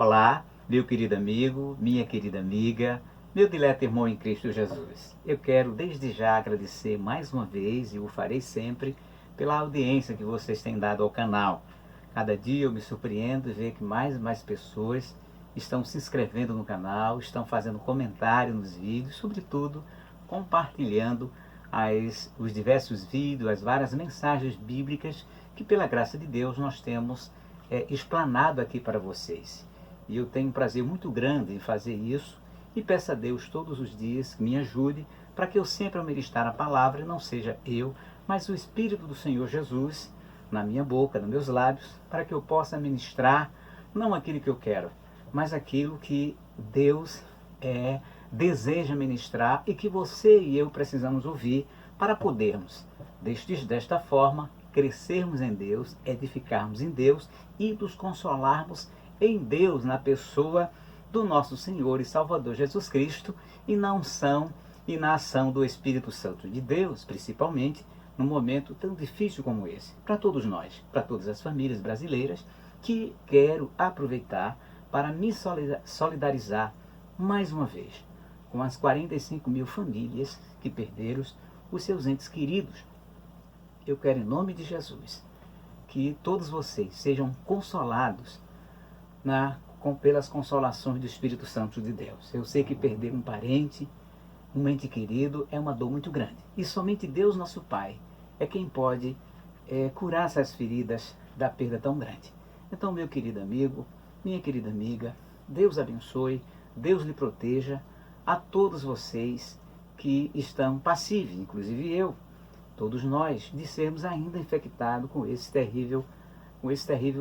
Olá, meu querido amigo, minha querida amiga, meu dileto irmão em Cristo Jesus. Eu quero desde já agradecer mais uma vez, e o farei sempre, pela audiência que vocês têm dado ao canal. Cada dia eu me surpreendo e ver que mais e mais pessoas estão se inscrevendo no canal, estão fazendo comentário nos vídeos, sobretudo compartilhando os diversos vídeos, as várias mensagens bíblicas que pela graça de Deus nós temos explanado aqui para vocês. E eu tenho um prazer muito grande em fazer isso e peço a Deus todos os dias que me ajude para que eu sempre ao ministrar a palavra não seja eu, mas o Espírito do Senhor Jesus na minha boca, nos meus lábios, para que eu possa ministrar não aquilo que eu quero, mas aquilo que Deus deseja ministrar e que você e eu precisamos ouvir para podermos, desta forma, crescermos em Deus, edificarmos em Deus e nos consolarmos em Deus, na pessoa do nosso Senhor e Salvador Jesus Cristo, e na unção e na ação do Espírito Santo de Deus, principalmente num momento tão difícil como esse, para todos nós, para todas as famílias brasileiras, que quero aproveitar para me solidarizar mais uma vez com as 45 mil famílias que perderam os seus entes queridos. Eu quero, em nome de Jesus, que todos vocês sejam consolados pelas consolações do Espírito Santo de Deus. Eu sei que perder um parente, um ente querido, é uma dor muito grande. E somente Deus, nosso Pai, é quem pode curar essas feridas da perda tão grande. Então, meu querido amigo, minha querida amiga, Deus abençoe, Deus lhe proteja, a todos vocês que estão passíveis, inclusive eu, todos nós, de sermos ainda infectados com esse terrível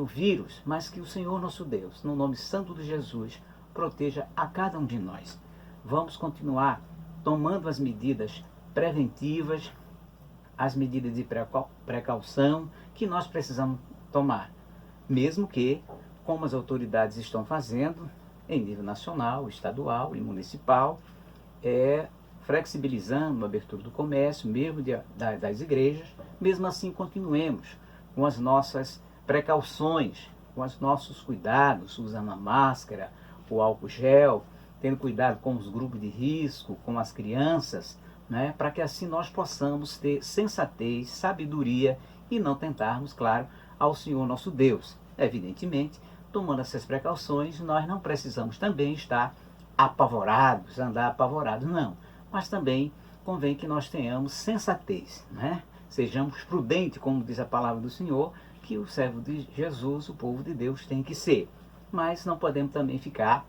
vírus, mas que o Senhor nosso Deus, no nome santo de Jesus, proteja a cada um de nós. Vamos continuar tomando as medidas preventivas, as medidas de precaução que nós precisamos tomar, mesmo que, como as autoridades estão fazendo, em nível nacional, estadual e municipal, flexibilizando a abertura do comércio, mesmo das igrejas, mesmo assim continuemos com as nossas precauções, com os nossos cuidados, usando a máscara, o álcool gel, tendo cuidado com os grupos de risco, com as crianças, né, para que assim nós possamos ter sensatez, sabedoria e não tentarmos, claro, ao Senhor nosso Deus. Evidentemente, tomando essas precauções, nós não precisamos também estar apavorados, andar apavorados, não. Mas também convém que nós tenhamos sensatez, né? Sejamos prudentes, como diz a palavra do Senhor, que o servo de Jesus, o povo de Deus, tem que ser. Mas não podemos também ficar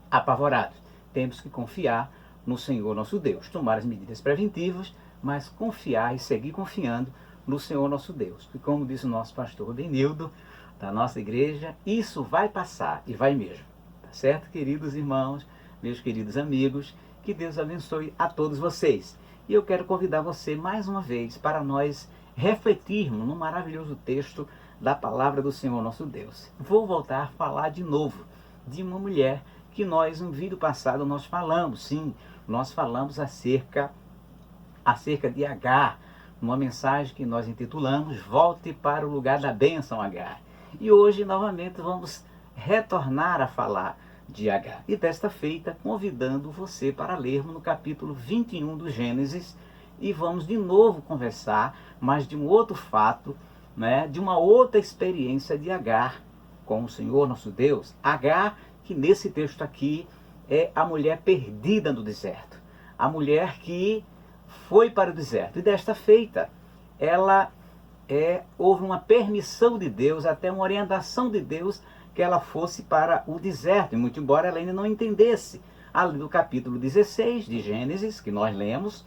apavorados. Temos que confiar no Senhor nosso Deus, tomar as medidas preventivas, mas confiar e seguir confiando no Senhor nosso Deus. E como disse o nosso pastor Benildo, da nossa igreja, isso vai passar, e vai mesmo. Tá certo, queridos irmãos, meus queridos amigos, que Deus abençoe a todos vocês. E eu quero convidar você mais uma vez para nós refletirmos no maravilhoso texto da palavra do Senhor nosso Deus. Vou voltar a falar de novo de uma mulher que nós, no vídeo passado, nós falamos, sim, nós falamos acerca de Agar, uma mensagem que nós intitulamos Volte para o lugar da bênção, Agar. E hoje, novamente, vamos retornar a falar de Agar. E desta feita, convidando você para lermos no capítulo 21 do Gênesis, e vamos de novo conversar, mas de um outro fato, né, de uma outra experiência de Agar com o Senhor nosso Deus. Agar, que nesse texto aqui é a mulher perdida no deserto, a mulher que foi para o deserto. E desta feita, houve uma permissão de Deus, até uma orientação de Deus, que ela fosse para o deserto, e muito embora ela ainda não entendesse. Ali no capítulo 16 de Gênesis, que nós lemos,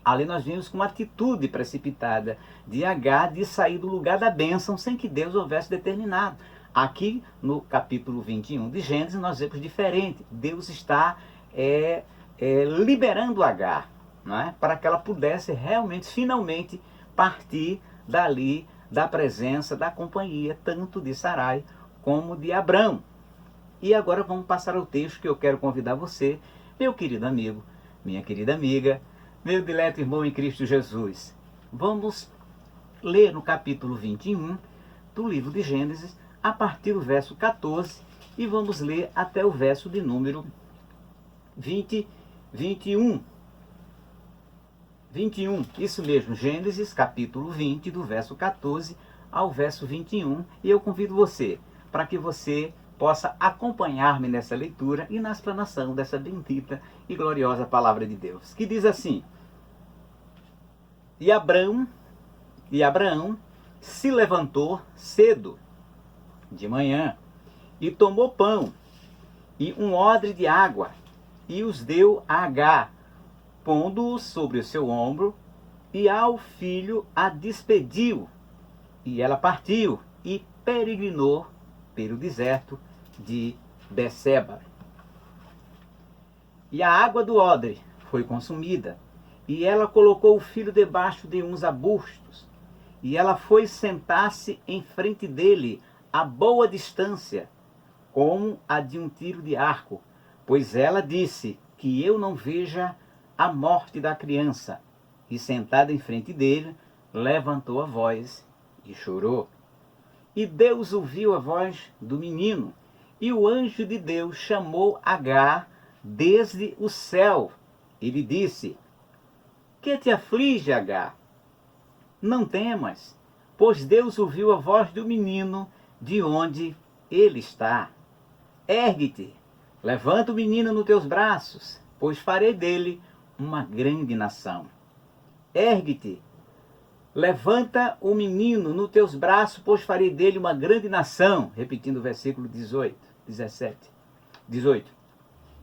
ali nós vimos com uma atitude precipitada de Agar de sair do lugar da bênção sem que Deus houvesse determinado. Aqui no capítulo 21 de Gênesis nós vemos diferente. Deus está liberando Agar, não é? Para que ela pudesse realmente, finalmente, partir dali da presença, da companhia, tanto de Sarai como de Abrão. E agora vamos passar ao texto que eu quero convidar você, meu querido amigo, minha querida amiga, meu dileto irmão em Cristo Jesus. Vamos ler no capítulo 21 do livro de Gênesis, a partir do verso 14, e vamos ler até o verso de número 21. Isso mesmo, Gênesis capítulo 20, do verso 14 ao verso 21. E eu convido você para que você possa acompanhar-me nessa leitura e na explanação dessa bendita e gloriosa palavra de Deus, que diz assim: E Abraão se levantou cedo de manhã e tomou pão e um odre de água e os deu a Agar, pondo-o sobre o seu ombro, e ao filho a despediu. E ela partiu e peregrinou pelo deserto de Beceba. E a água do odre foi consumida, e ela colocou o filho debaixo de uns arbustos, e ela foi sentar-se em frente dele a boa distância, como a de um tiro de arco, pois ela disse: que eu não veja a morte da criança. E sentada em frente dele, levantou a voz e chorou. E Deus ouviu a voz do menino, e o anjo de Deus chamou Agar desde o céu. Ele disse: que te aflige, Agar? Não temas, pois Deus ouviu a voz do menino de onde ele está. Ergue-te, levanta o menino nos teus braços, pois farei dele uma grande nação. Ergue-te, levanta o menino nos teus braços, pois farei dele uma grande nação. Repetindo o versículo 18.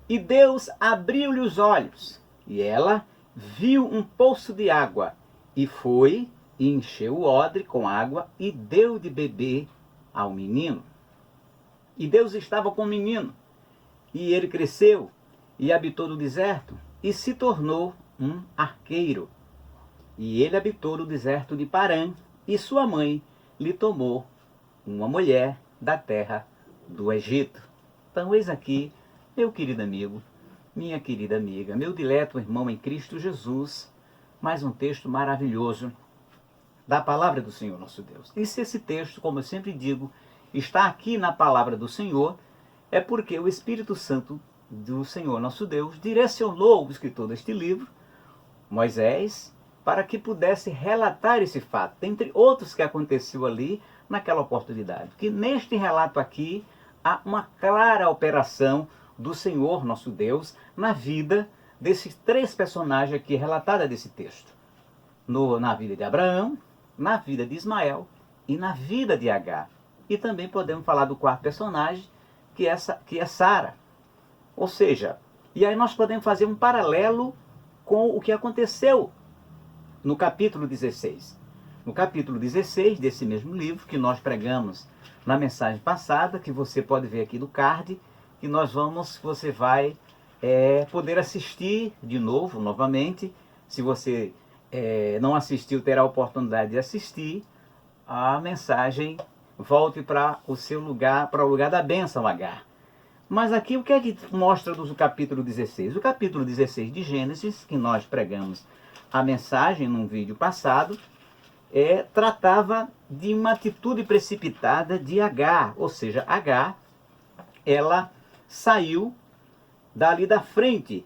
E Deus abriu-lhe os olhos, e ela viu um poço de água, e foi e encheu o odre com água, e deu de beber ao menino. E Deus estava com o menino, e ele cresceu, e habitou no deserto, e se tornou um arqueiro. E ele habitou no deserto de Parã, e sua mãe lhe tomou uma mulher da terra do Egito. Então, eis aqui, meu querido amigo, minha querida amiga, meu dileto irmão em Cristo Jesus, mais um texto maravilhoso da palavra do Senhor nosso Deus. E se esse texto, como eu sempre digo, está aqui na palavra do Senhor, é porque o Espírito Santo do Senhor nosso Deus direcionou o escritor deste livro, Moisés, para que pudesse relatar esse fato, dentre outros que aconteceu ali naquela oportunidade. Que neste relato aqui há uma clara operação do Senhor nosso Deus na vida desses três personagens aqui relatados desse texto. Na vida de Abraão, na vida de Ismael e na vida de Agar. E também podemos falar do quarto personagem, que é Sara. Ou seja, e aí nós podemos fazer um paralelo com o que aconteceu no capítulo 16. No capítulo 16 desse mesmo livro, que nós pregamos na mensagem passada, que você pode ver aqui no card, que você vai poder assistir de novo, novamente. Se você não assistiu, terá a oportunidade de assistir a mensagem. Volte para o seu lugar, para o lugar da bênção, Agar. Mas aqui o que é que mostra do capítulo 16? O capítulo 16 de Gênesis, que nós pregamos a mensagem num vídeo passado, tratava de uma atitude precipitada de Agar. Ou seja, Agar, ela saiu dali da frente,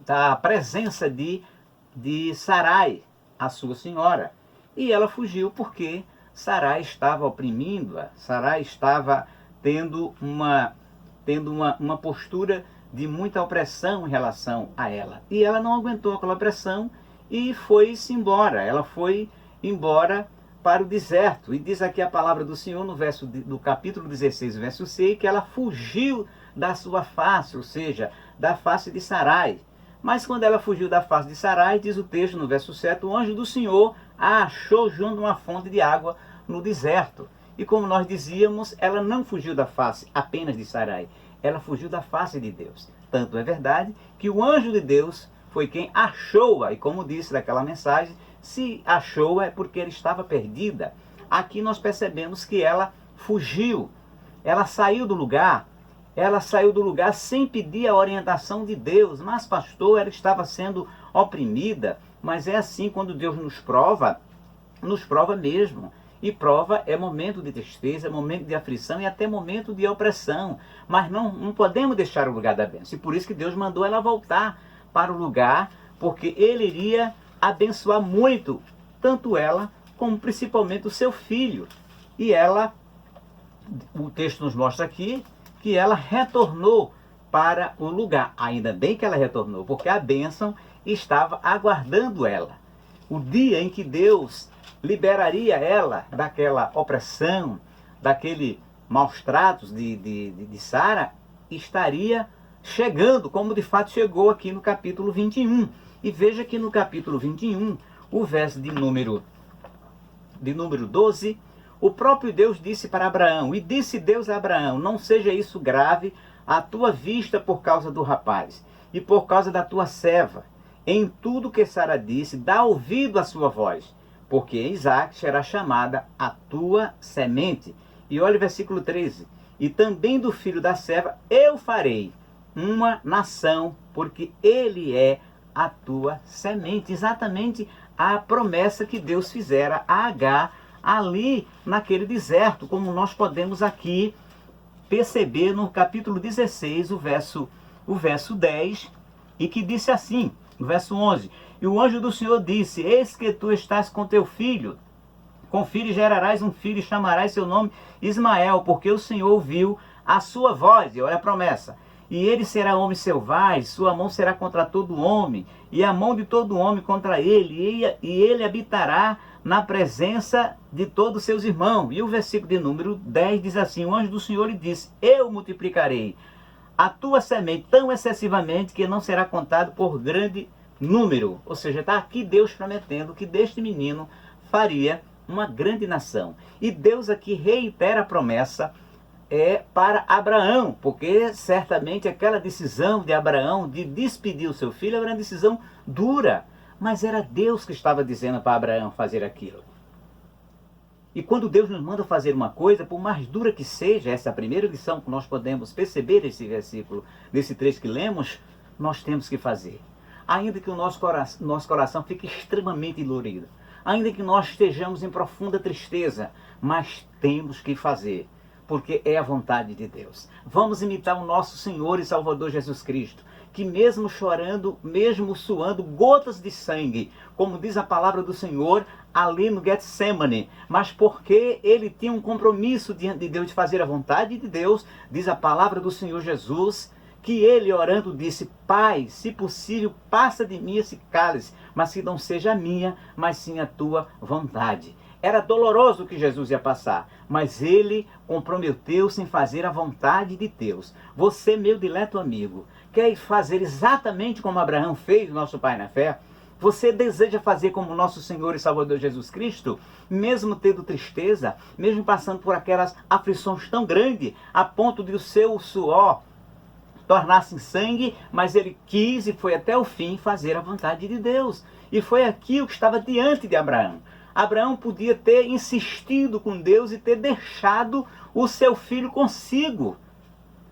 da presença de Sarai, a sua senhora. E ela fugiu porque Sarai estava oprimindo-a, Sarai estava tendo uma postura de muita opressão em relação a ela. E ela não aguentou aquela opressão e foi-se embora. Ela foi embora para o deserto. E diz aqui a palavra do Senhor no verso do capítulo 16, verso 6, que ela fugiu da sua face, ou seja, da face de Sarai. Mas quando ela fugiu da face de Sarai, diz o texto no verso 7, o anjo do Senhor a achou junto a uma fonte de água no deserto. E como nós dizíamos, ela não fugiu da face apenas de Sarai, ela fugiu da face de Deus. Tanto é verdade que o anjo de Deus foi quem achou-a, e como disse naquela mensagem, se achou é porque ela estava perdida. Aqui nós percebemos que ela fugiu, ela saiu do lugar sem pedir a orientação de Deus. Mas pastor, ela estava sendo oprimida. Mas é assim, quando Deus nos prova mesmo. E prova é momento de tristeza, é momento de aflição e até momento de opressão. Mas não podemos deixar o lugar da bênção. E por isso que Deus mandou ela voltar para o lugar, porque Ele iria abençoar muito, tanto ela como principalmente o seu filho. E ela, o texto nos mostra aqui, que ela retornou para o lugar. Ainda bem que ela retornou, porque a bênção estava aguardando ela. O dia em que Deus liberaria ela daquela opressão, daquele maus tratos de Sara, estaria chegando, como de fato chegou aqui no capítulo 21. E veja que no capítulo 21, o verso de número 12, o próprio Deus disse para Abraão, e disse Deus a Abraão, não seja isso grave à tua vista por causa do rapaz, e por causa da tua serva. Em tudo que Sara disse, dá ouvido à sua voz, porque Isaque será chamada a tua semente. E olha o versículo 13, e também do filho da serva eu farei uma nação, porque ele é a tua semente. Exatamente a promessa que Deus fizera a Agar ali naquele deserto, como nós podemos aqui perceber no capítulo 16, o verso 10, e que disse assim, no verso 11, e o anjo do Senhor disse, eis que tu estás com teu filho, com filho gerarás um filho e chamarás seu nome Ismael, porque o Senhor ouviu a sua voz, e olha a promessa, e ele será homem selvagem, sua mão será contra todo homem, e a mão de todo homem contra ele, e ele habitará na presença de todos seus irmãos. E o versículo de número 10 diz assim, o anjo do Senhor lhe disse, eu multiplicarei a tua semente tão excessivamente que não será contado por grande número. Ou seja, está aqui Deus prometendo que deste menino faria uma grande nação. E Deus aqui reitera a promessa para Abraão, porque certamente aquela decisão de Abraão de despedir o seu filho era uma decisão dura, mas era Deus que estava dizendo para Abraão fazer aquilo. E quando Deus nos manda fazer uma coisa, por mais dura que seja, essa é a primeira lição que nós podemos perceber nesse versículo, nesse trecho que lemos, nós temos que fazer. Ainda que o nosso coração fique extremamente dolorido, ainda que nós estejamos em profunda tristeza, mas temos que fazer, porque é a vontade de Deus. Vamos imitar o nosso Senhor e Salvador Jesus Cristo, que mesmo chorando, mesmo suando gotas de sangue, como diz a palavra do Senhor ali no Getsemane, mas porque ele tinha um compromisso diante de Deus de fazer a vontade de Deus, diz a palavra do Senhor Jesus, que ele orando disse, Pai, se possível, passa de mim esse cálice, mas que não seja a minha, mas sim a tua vontade. Era doloroso o que Jesus ia passar, mas ele comprometeu-se em fazer a vontade de Deus. Você, meu dileto amigo, quer fazer exatamente como Abraão fez, nosso pai na fé? Você deseja fazer como nosso Senhor e Salvador Jesus Cristo? Mesmo tendo tristeza, mesmo passando por aquelas aflições tão grandes, a ponto de o seu suor tornar-se em sangue, mas ele quis e foi até o fim fazer a vontade de Deus. E foi aquilo que estava diante de Abraão. Abraão podia ter insistido com Deus e ter deixado o seu filho consigo.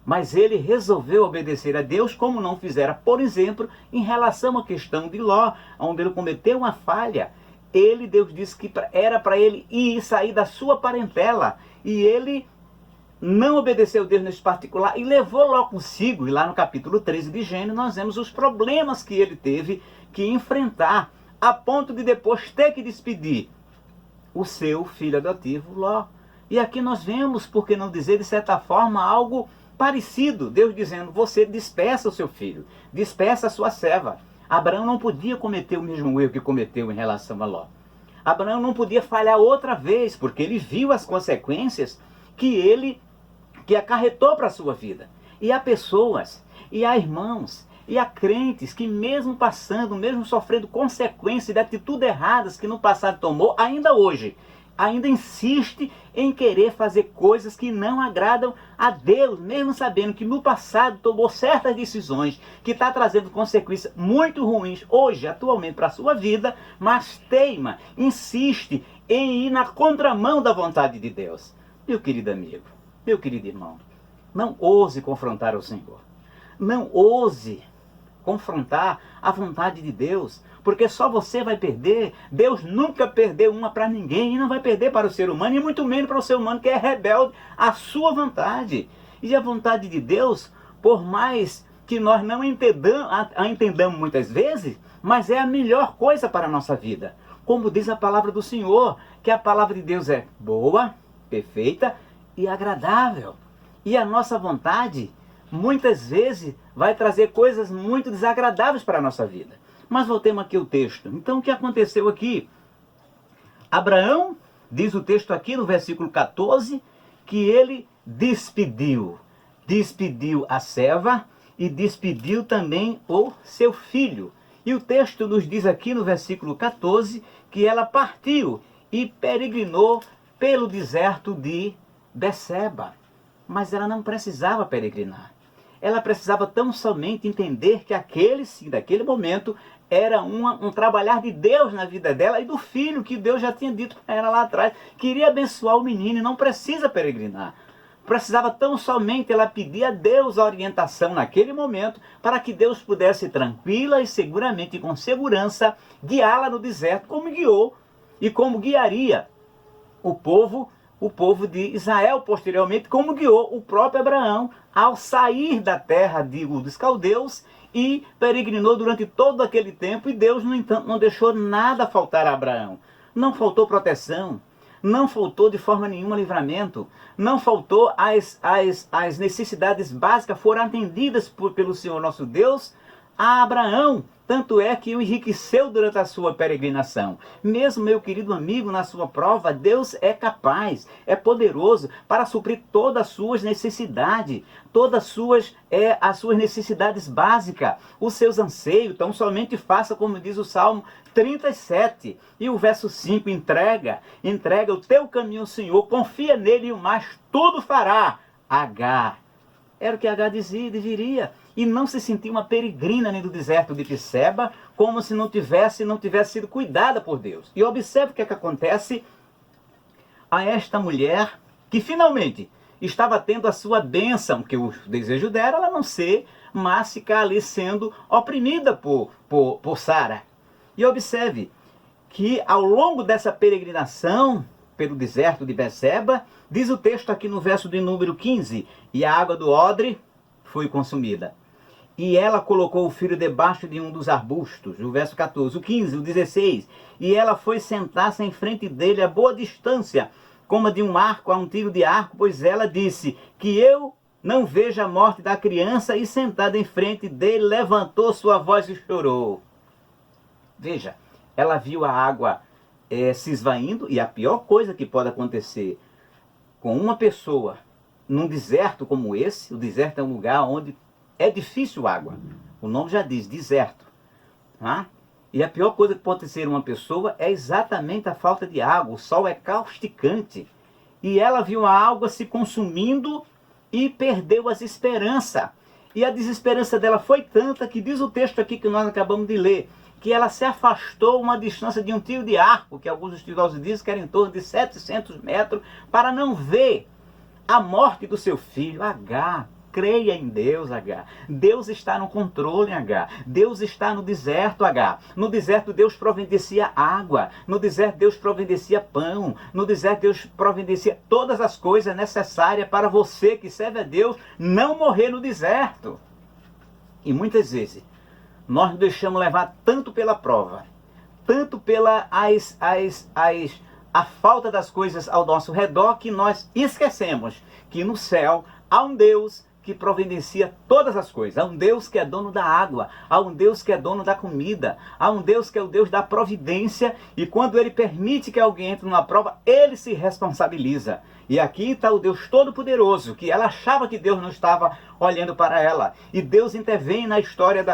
Mas ele resolveu obedecer a Deus, como não fizera, por exemplo, em relação à questão de Ló, onde ele cometeu uma falha. Deus disse que era para ele ir sair da sua parentela. E ele não obedeceu a Deus nesse particular e levou Ló consigo. E lá no capítulo 13 de Gênesis nós vemos os problemas que ele teve que enfrentar, a ponto de depois ter que despedir o seu filho adotivo, Ló. E aqui nós vemos, por que não dizer, de certa forma, algo parecido. Deus dizendo, você despeça o seu filho, despeça a sua serva. Abraão não podia cometer o mesmo erro que cometeu em relação a Ló. Abraão não podia falhar outra vez, porque ele viu as consequências que acarretou para a sua vida. E há pessoas, e há irmãos, e há crentes que mesmo passando, mesmo sofrendo consequências de atitudes erradas que no passado tomou, ainda hoje, ainda insiste em querer fazer coisas que não agradam a Deus, mesmo sabendo que no passado tomou certas decisões que está trazendo consequências muito ruins hoje, atualmente, para a sua vida, mas teima, insiste em ir na contramão da vontade de Deus. Meu querido amigo, meu querido irmão, não ouse confrontar o Senhor. Não ouse confrontar a vontade de Deus, porque só você vai perder. Deus nunca perdeu uma para ninguém e não vai perder para o ser humano, e muito menos para o ser humano que é rebelde à sua vontade. E a vontade de Deus, por mais que nós não entendamos muitas vezes, mas é a melhor coisa para a nossa vida. Como diz a palavra do Senhor, que a palavra de Deus é boa, perfeita e agradável. E a nossa vontade, muitas vezes, vai trazer coisas muito desagradáveis para a nossa vida. Mas voltemos aqui ao texto. Então, o que aconteceu aqui? Abraão, diz o texto aqui no versículo 14, que ele despediu a serva e despediu também o seu filho. E o texto nos diz aqui no versículo 14 que ela partiu e peregrinou pelo deserto de Beceba. Mas ela não precisava peregrinar. Ela precisava tão somente entender que daquele momento, era um trabalhar de Deus na vida dela e do filho que Deus já tinha dito para ela lá atrás. Queria abençoar o menino e não precisa peregrinar. Precisava tão somente ela pedir a Deus a orientação naquele momento para que Deus pudesse tranquila e seguramente, com segurança, guiá-la no deserto, como guiou e como guiaria o povo de Israel posteriormente, como guiou o próprio Abraão ao sair da terra dos caldeus e peregrinou durante todo aquele tempo. E Deus, no entanto, não deixou nada faltar a Abraão. Não faltou proteção, não faltou de forma nenhuma livramento, não faltou as necessidades básicas, foram atendidas pelo Senhor nosso Deus a Abraão. Tanto é que o enriqueceu durante a sua peregrinação. Mesmo, meu querido amigo, na sua prova, Deus é capaz, é poderoso para suprir todas as suas necessidades, as suas necessidades básicas, os seus anseios. Então somente faça como diz o Salmo 37 e o verso 5, entrega o teu caminho ao Senhor, confia nele e o mais tudo fará. Agar, era o que Agar diria, e não se sentia uma peregrina nem do deserto de Beceba, como se não tivesse sido cuidada por Deus. E observe o que acontece a esta mulher, que finalmente estava tendo a sua bênção, que o desejo dela era não ser, mas ficar ali sendo oprimida por Sara. E observe que ao longo dessa peregrinação pelo deserto de Beceba, diz o texto aqui no verso de número 15, e a água do odre foi consumida. E ela colocou o filho debaixo de um dos arbustos, o verso 14, o 15, o 16, e ela foi sentar-se em frente dele a boa distância, como a de um arco a um tiro de arco, pois ela disse, que eu não vejo a morte da criança, e sentada em frente dele, levantou sua voz e chorou. Veja, ela viu a água se esvaindo, e a pior coisa que pode acontecer com uma pessoa num deserto como esse, o deserto é um lugar onde é difícil água, o nome já diz, deserto, tá? E a pior coisa que pode acontecer uma pessoa é exatamente a falta de água, o sol é causticante, e ela viu a água se consumindo e perdeu as esperanças, e a desesperança dela foi tanta que diz o texto aqui que nós acabamos de ler, que ela se afastou uma distância de um tiro de arco, que alguns estudiosos dizem que era em torno de 700 metros, para não ver a morte do seu filho. Agar, creia em Deus, Agar. Deus está no controle, Agar. Deus está no deserto, Agar. No deserto Deus providencia água. No deserto Deus providencia pão. No deserto Deus providencia todas as coisas necessárias para você que serve a Deus não morrer no deserto. E muitas vezes nós nos deixamos levar tanto pela prova, tanto pela a falta das coisas ao nosso redor, que nós esquecemos que no céu há um Deus que providencia todas as coisas. Há um Deus que é dono da água, há um Deus que é dono da comida, há um Deus que é o Deus da providência, e quando Ele permite que alguém entre numa prova, Ele se responsabiliza. E aqui está o Deus Todo-Poderoso, que ela achava que Deus não estava olhando para ela. E Deus intervém na história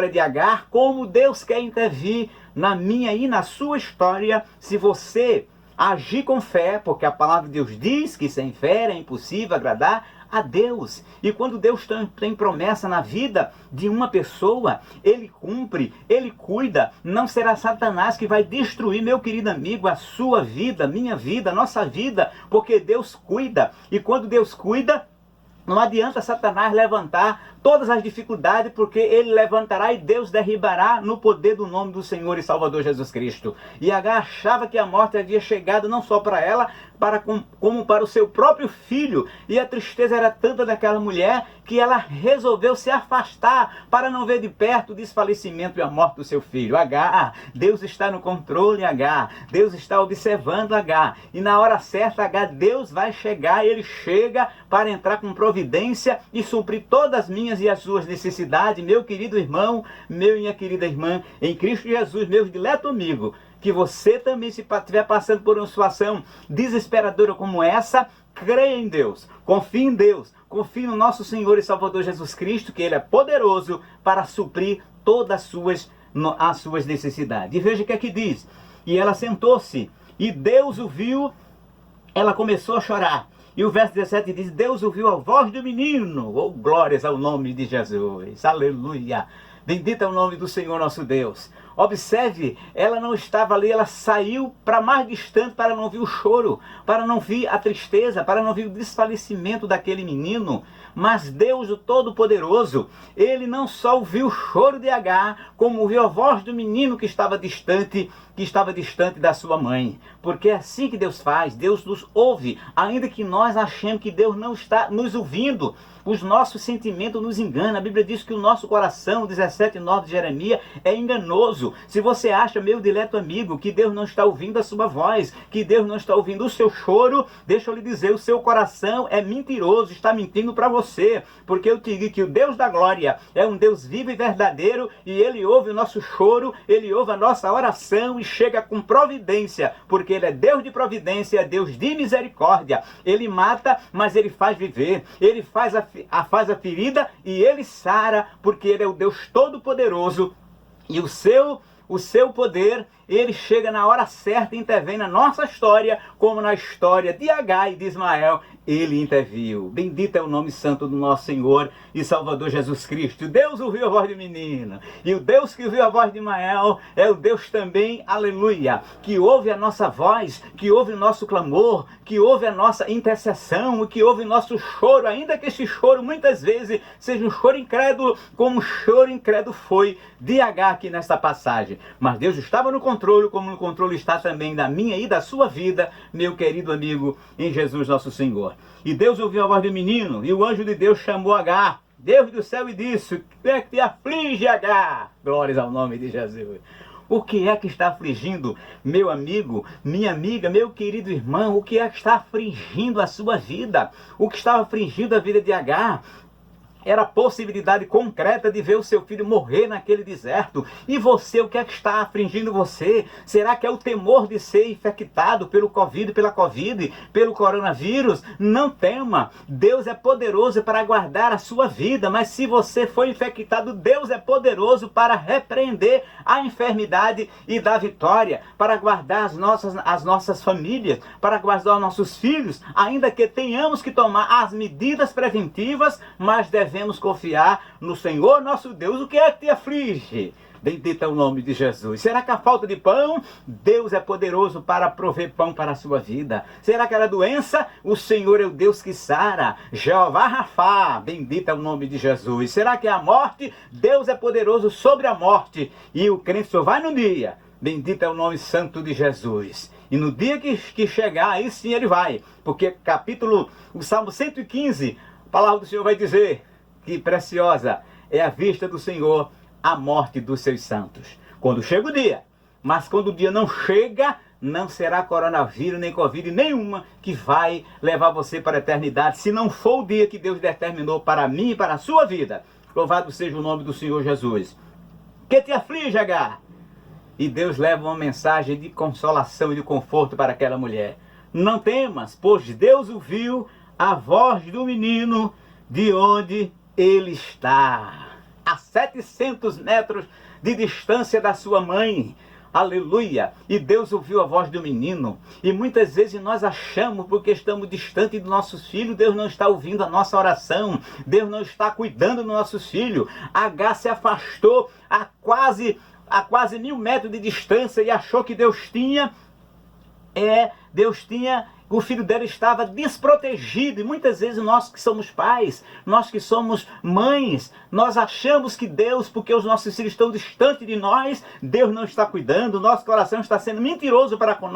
de Agar, como Deus quer intervir na minha e na sua história, se você agir com fé, porque a palavra de Deus diz que sem fé é impossível agradar a Deus. E quando Deus tem promessa na vida de uma pessoa, Ele cumpre, Ele cuida. Não será Satanás que vai destruir, meu querido amigo, a sua vida, minha vida, a nossa vida, porque Deus cuida. E quando Deus cuida, Não adianta Satanás levantar todas as dificuldades, porque ele levantará e Deus derribará no poder do nome do Senhor e Salvador Jesus Cristo. E Agar achava que a morte havia chegado não só para ela, como para o seu próprio filho. E a tristeza era tanta daquela mulher que ela resolveu se afastar para não ver de perto o desfalecimento e a morte do seu filho. Agar, Deus está no controle, Agar. Deus está observando, Agar. E na hora certa, Agar, Deus vai chegar, ele chega para entrar com providência e suprir todas as minhas e as suas necessidades. Meu querido irmão, meu e minha querida irmã, em Cristo Jesus, meu dileto amigo, que você também, se estiver passando por uma situação desesperadora como essa, creia em Deus, confie em Deus, confie no nosso Senhor e Salvador Jesus Cristo, que Ele é poderoso para suprir todas as suas necessidades. E veja o que é que diz. E ela sentou-se, e Deus o viu, ela começou a chorar. E o verso 17 diz, Deus ouviu a voz do menino. Oh, glórias ao nome de Jesus. Aleluia. Bendito é o nome do Senhor nosso Deus. Observe, ela não estava ali, ela saiu para mais distante para não ver o choro, para não ver a tristeza, para não ver o desfalecimento daquele menino. Mas Deus, o Todo-Poderoso, Ele não só ouviu o choro de Agar, como ouviu a voz do menino que estava distante da sua mãe. Porque é assim que Deus faz, Deus nos ouve, ainda que nós achemos que Deus não está nos ouvindo. Os nossos sentimentos nos enganam. A Bíblia diz que o nosso coração, 17:9 de Jeremias, é enganoso. Se você acha, meu dileto amigo, que Deus não está ouvindo a sua voz, que Deus não está ouvindo o seu choro, deixa eu lhe dizer, o seu coração é mentiroso, está mentindo para você. Porque eu te digo que o Deus da glória é um Deus vivo e verdadeiro, e Ele ouve o nosso choro, Ele ouve a nossa oração e chega com providência, porque Ele é Deus de providência, é Deus de misericórdia. Ele mata, mas Ele faz viver. Ele faz a ferida e Ele sara, porque Ele é o Deus Todo-Poderoso. E o seu poder, Ele chega na hora certa e intervém na nossa história, como na história de Agar e de Ismael, Ele interviu. Bendito é o nome santo do nosso Senhor e Salvador Jesus Cristo. Deus ouviu a voz do menino, e o Deus que ouviu a voz de Ismael é o Deus também, aleluia, que ouve a nossa voz, que ouve o nosso clamor, que ouve a nossa intercessão, que ouve o nosso choro, ainda que esse choro muitas vezes seja um choro incrédulo, como o choro incrédulo foi de Agar aqui nesta passagem. Mas Deus estava no controle, como no controle está também da minha e da sua vida, meu querido amigo, em Jesus nosso Senhor. E Deus ouviu a voz do menino, e o anjo de Deus chamou Agar, Deus do céu, e disse, o que é que te aflige, Agar? Glórias ao nome de Jesus. O que é que está afligindo, meu amigo, minha amiga, meu querido irmão? O que é que está afligindo a sua vida? O que estava afligindo a vida de Agar era a possibilidade concreta de ver o seu filho morrer naquele deserto. E você, o que é que está afligindo você? Será que é o temor de ser infectado pelo pela Covid, pelo coronavírus? Não tema, Deus é poderoso para guardar a sua vida, mas se você for infectado, Deus é poderoso para repreender a enfermidade e dar vitória, para guardar as nossas famílias, para guardar os nossos filhos, ainda que tenhamos que tomar as medidas preventivas, mas devemos confiar no Senhor nosso Deus. O que é que te aflige? Bendito é o nome de Jesus. Será que a falta de pão? Deus é poderoso para prover pão para a sua vida. Será que era doença? O Senhor é o Deus que sara. Jeová Rafá, bendito é o nome de Jesus. Será que é a morte? Deus é poderoso sobre a morte. E o crente só vai no dia. Bendito é o nome santo de Jesus. E no dia que chegar, aí sim ele vai. Porque o Salmo 115, a palavra do Senhor vai dizer que preciosa é a vista do Senhor, a morte dos seus santos. Quando chega o dia, mas quando o dia não chega, não será coronavírus nem Covid nenhuma que vai levar você para a eternidade, se não for o dia que Deus determinou para mim e para a sua vida. Louvado seja o nome do Senhor Jesus. Que te aflige, Agar? E Deus leva uma mensagem de consolação e de conforto para aquela mulher. Não temas, pois Deus ouviu a voz do menino de onde ele está, a 700 metros de distância da sua mãe. Aleluia! E Deus ouviu a voz do menino. E muitas vezes nós achamos, porque estamos distantes dos nossos filhos, Deus não está ouvindo a nossa oração, Deus não está cuidando dos nossos filhos. Agar se afastou a quase 1000 metros de distância e achou que Deus tinha O filho dela estava desprotegido. E muitas vezes nós que somos pais, nós que somos mães, nós achamos que Deus, porque os nossos filhos estão distantes de nós, Deus não está cuidando, o nosso coração está sendo mentiroso para com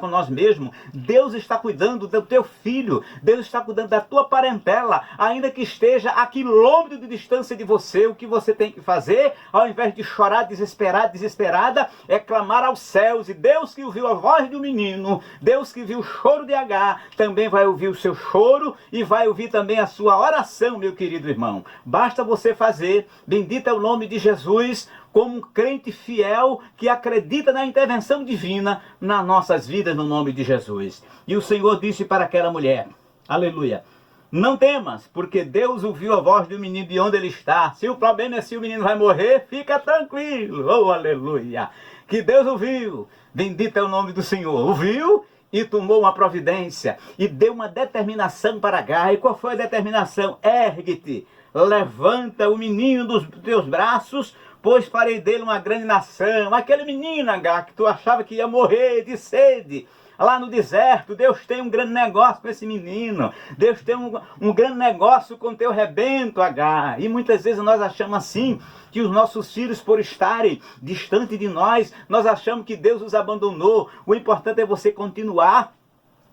nós mesmos. Deus está cuidando do teu filho, Deus está cuidando da tua parentela, ainda que esteja a quilômetro de distância de você. O que você tem que fazer, ao invés de chorar desesperada, é clamar aos céus. E Deus que ouviu a voz do menino, Deus que viu o choro de Agar, também vai ouvir o seu choro e vai ouvir também a sua oração, meu querido irmão. Basta você fazer, bendito é o nome de Jesus, como um crente fiel que acredita na intervenção divina nas nossas vidas, no nome de Jesus. E o Senhor disse para aquela mulher, aleluia, não temas, porque Deus ouviu a voz do menino de onde ele está. Se o problema é se o menino vai morrer, fica tranquilo, oh aleluia, que Deus ouviu, bendito é o nome do Senhor, ouviu e tomou uma providência e deu uma determinação para Agar. E qual foi a determinação? Ergue-te, levanta o menino dos teus braços, pois farei dele uma grande nação. Aquele menino, Agar, que tu achava que ia morrer de sede lá no deserto, Deus tem um grande negócio com esse menino. Deus tem um grande negócio com teu rebento, Agar. E muitas vezes nós achamos assim, que os nossos filhos, por estarem distante de nós, nós achamos que Deus os abandonou. O importante é você continuar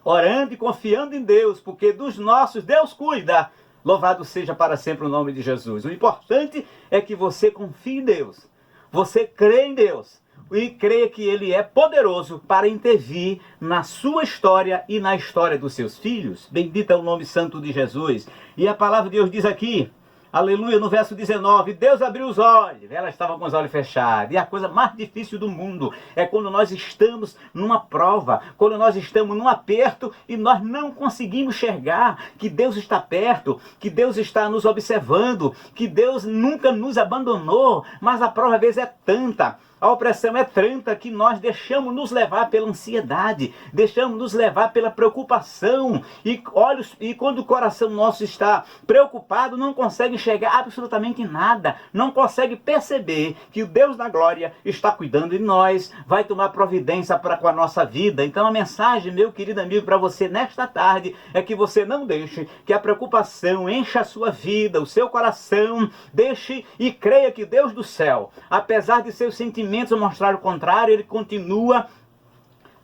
orando e confiando em Deus, porque dos nossos Deus cuida. Louvado seja para sempre o nome de Jesus. O importante é que você confie em Deus, você crê em Deus e creia que Ele é poderoso para intervir na sua história e na história dos seus filhos. Bendito é o nome santo de Jesus. E a palavra de Deus diz aqui, aleluia, no verso 19, Deus abriu os olhos, ela estava com os olhos fechados. E a coisa mais difícil do mundo é quando nós estamos numa prova, quando nós estamos num aperto e nós não conseguimos enxergar que Deus está perto, que Deus está nos observando, que Deus nunca nos abandonou, mas a prova às vezes é tanta, a opressão é tanta que nós deixamos nos levar pela ansiedade, deixamos nos levar pela preocupação. E quando o coração nosso está preocupado, não consegue enxergar absolutamente nada, não consegue perceber que o Deus da glória está cuidando de nós, vai tomar providência para com a nossa vida. Então a mensagem, meu querido amigo, para você nesta tarde é que você não deixe que a preocupação encha a sua vida, o seu coração. Deixe e creia que Deus do céu, apesar de seus sentimentos mostrar o contrário, Ele continua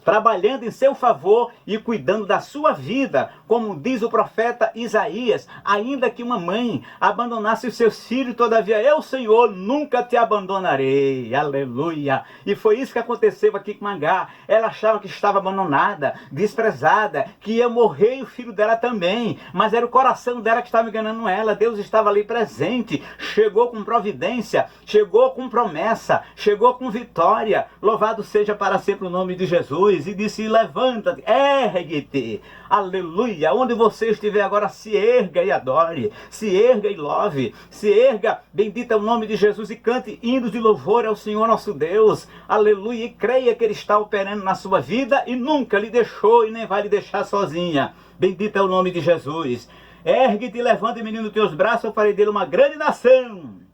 trabalhando em seu favor e cuidando da sua vida, como diz o profeta Isaías, ainda que uma mãe abandonasse os seus filhos, todavia eu, Senhor, nunca te abandonarei, aleluia. E foi isso que aconteceu aqui com Agar. Ela achava que estava abandonada, desprezada, que ia morrer e o filho dela também, mas era o coração dela que estava enganando ela. Deus estava ali presente, chegou com providência, chegou com promessa, chegou com vitória. Louvado seja para sempre o nome de Jesus. E disse, levanta-te, ergue-te, aleluia, onde você estiver agora, se erga e adore, se erga e louve, se erga, bendito é o nome de Jesus, e cante hinos de louvor ao Senhor nosso Deus, aleluia, e creia que Ele está operando na sua vida e nunca lhe deixou e nem vai lhe deixar sozinha, bendito é o nome de Jesus. Ergue-te, levanta, menino, nos teus braços, eu farei dele uma grande nação.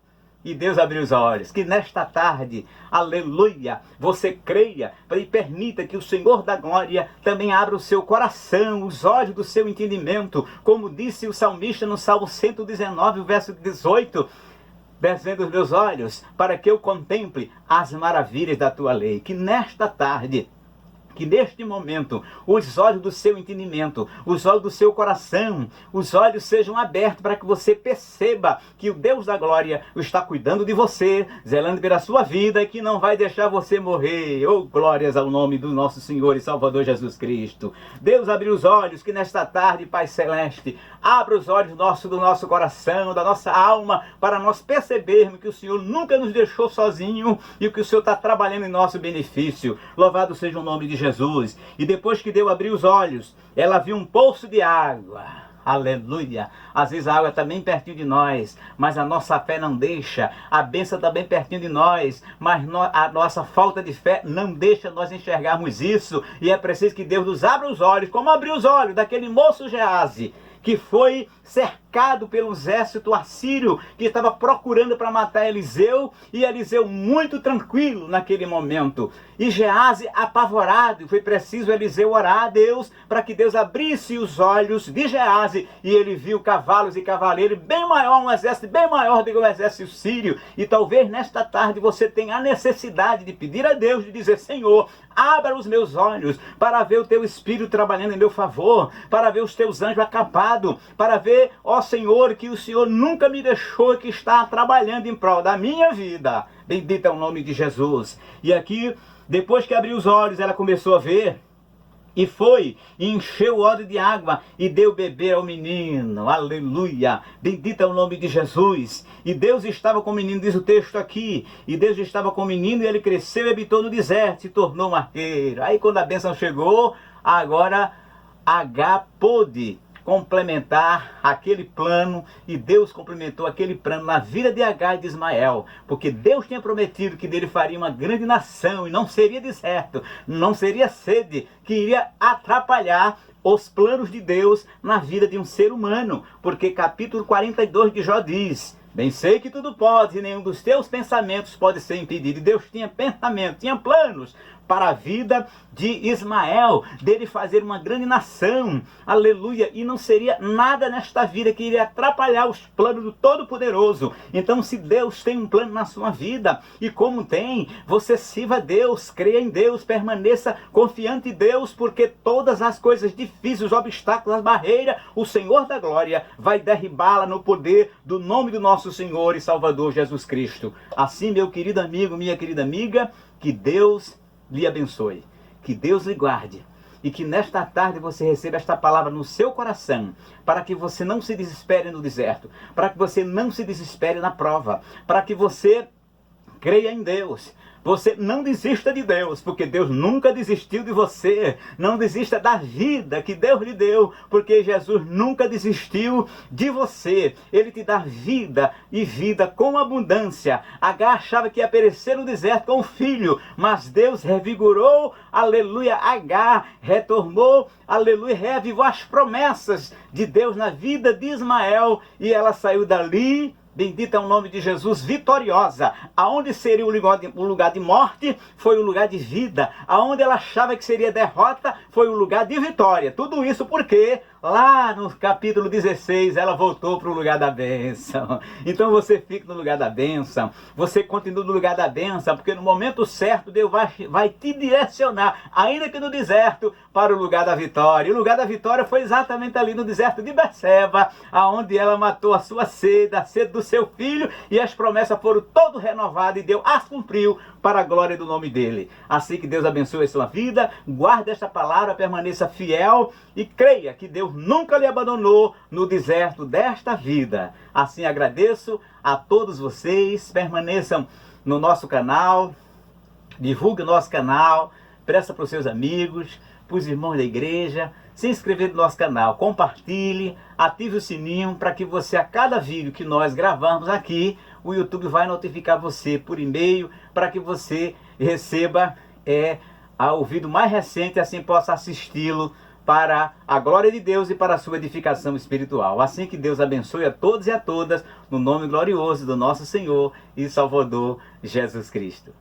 E Deus abriu os olhos, que nesta tarde, aleluia, você creia e permita que o Senhor da glória também abra o seu coração, os olhos do seu entendimento, como disse o salmista no Salmo 119, o verso 18, descendo os meus olhos, para que eu contemple as maravilhas da tua lei. Que nesta tarde, que neste momento, os olhos do seu entendimento, os olhos do seu coração, os olhos sejam abertos para que você perceba que o Deus da glória está cuidando de você, zelando pela sua vida e que não vai deixar você morrer. Oh, glórias ao nome do nosso Senhor e Salvador Jesus Cristo. Deus abriu os olhos, que nesta tarde, Pai Celeste, abra os olhos do nosso coração, da nossa alma, para nós percebermos que o Senhor nunca nos deixou sozinho e que o Senhor está trabalhando em nosso benefício. Louvado seja o nome de Jesus. E depois que Deus abriu os olhos, ela viu um poço de água. Aleluia. Às vezes a água está bem pertinho de nós, mas a nossa fé não deixa. A bênção está bem pertinho de nós, mas a nossa falta de fé não deixa nós enxergarmos isso. E é preciso que Deus nos abra os olhos, como abriu os olhos daquele moço Geazi, que foi cercado cercado pelo exército assírio que estava procurando para matar Eliseu, e Eliseu muito tranquilo naquele momento. E Geazi apavorado, foi preciso Eliseu orar a Deus para que Deus abrisse os olhos de Geazi, e ele viu cavalos e cavaleiros bem maior, um exército bem maior do que o exército sírio. E talvez nesta tarde você tenha a necessidade de pedir a Deus, de dizer: Senhor, abra os meus olhos para ver o teu Espírito trabalhando em meu favor, para ver os teus anjos acampados, para ver, ó Senhor, que o Senhor nunca me deixou, que está trabalhando em prol da minha vida. Bendito é o nome de Jesus. E aqui, depois que abriu os olhos, ela começou a ver, e foi, e encheu o odre de água, e deu beber ao menino. Aleluia! Bendito é o nome de Jesus. E Deus estava com o menino, diz o texto aqui. E Deus estava com o menino, e ele cresceu e habitou no deserto, se tornou um arqueiro. Aí quando a bênção chegou, agora H pôde complementar aquele plano, e Deus complementou aquele plano na vida de Agar e de Ismael, porque Deus tinha prometido que dele faria uma grande nação, e não seria deserto, não seria sede, que iria atrapalhar os planos de Deus na vida de um ser humano, porque capítulo 42 de Jó diz: bem sei que tudo pode, e nenhum dos teus pensamentos pode ser impedido. E Deus tinha pensamento, tinha planos para a vida de Ismael, dele fazer uma grande nação, aleluia, e não seria nada nesta vida que iria atrapalhar os planos do Todo-Poderoso. Então, se Deus tem um plano na sua vida, e como tem, você sirva a Deus, creia em Deus, permaneça confiante em Deus, porque todas as coisas difíceis, os obstáculos, as barreiras, o Senhor da glória vai derribá-la no poder do nome do nosso Senhor e Salvador Jesus Cristo. Assim, meu querido amigo, minha querida amiga, que Deus lhe abençoe, que Deus lhe guarde, e que nesta tarde você receba esta palavra no seu coração, para que você não se desespere no deserto, para que você não se desespere na prova, para que você creia em Deus. Você não desista de Deus, porque Deus nunca desistiu de você. Não desista da vida que Deus lhe deu, porque Jesus nunca desistiu de você. Ele te dá vida, e vida com abundância. Agar achava que ia perecer no deserto com o filho, mas Deus revigorou, aleluia, Agar, retornou, aleluia, reavivou as promessas de Deus na vida de Ismael, e ela saiu dali, bendito é o nome de Jesus, vitoriosa. Aonde seria o lugar de morte, foi o lugar de vida. Aonde ela achava que seria derrota, foi o lugar de vitória. Tudo isso porque lá no capítulo 16, ela voltou para o lugar da bênção. Então você fica no lugar da bênção, você continua no lugar da bênção, porque no momento certo Deus vai te direcionar, ainda que no deserto, para o lugar da vitória. E o lugar da vitória foi exatamente ali no deserto de Berseba, aonde ela matou a sua sede, a sede do seu filho, e as promessas foram todas renovadas, e Deus as cumpriu para a glória do nome dele. Assim que Deus abençoe a sua vida, guarde esta palavra, permaneça fiel e creia que Deus nunca lhe abandonou no deserto desta vida. Assim agradeço a todos vocês, permaneçam no nosso canal, divulgue o nosso canal, peça para os seus amigos, para os irmãos da igreja, se inscrever no nosso canal, compartilhe, ative o sininho para que você, a cada vídeo que nós gravamos aqui, o YouTube vai notificar você por e-mail, para que você receba o vídeo mais recente, assim possa assisti-lo para a glória de Deus e para a sua edificação espiritual. Assim que Deus abençoe a todos e a todas, no nome glorioso do nosso Senhor e Salvador Jesus Cristo.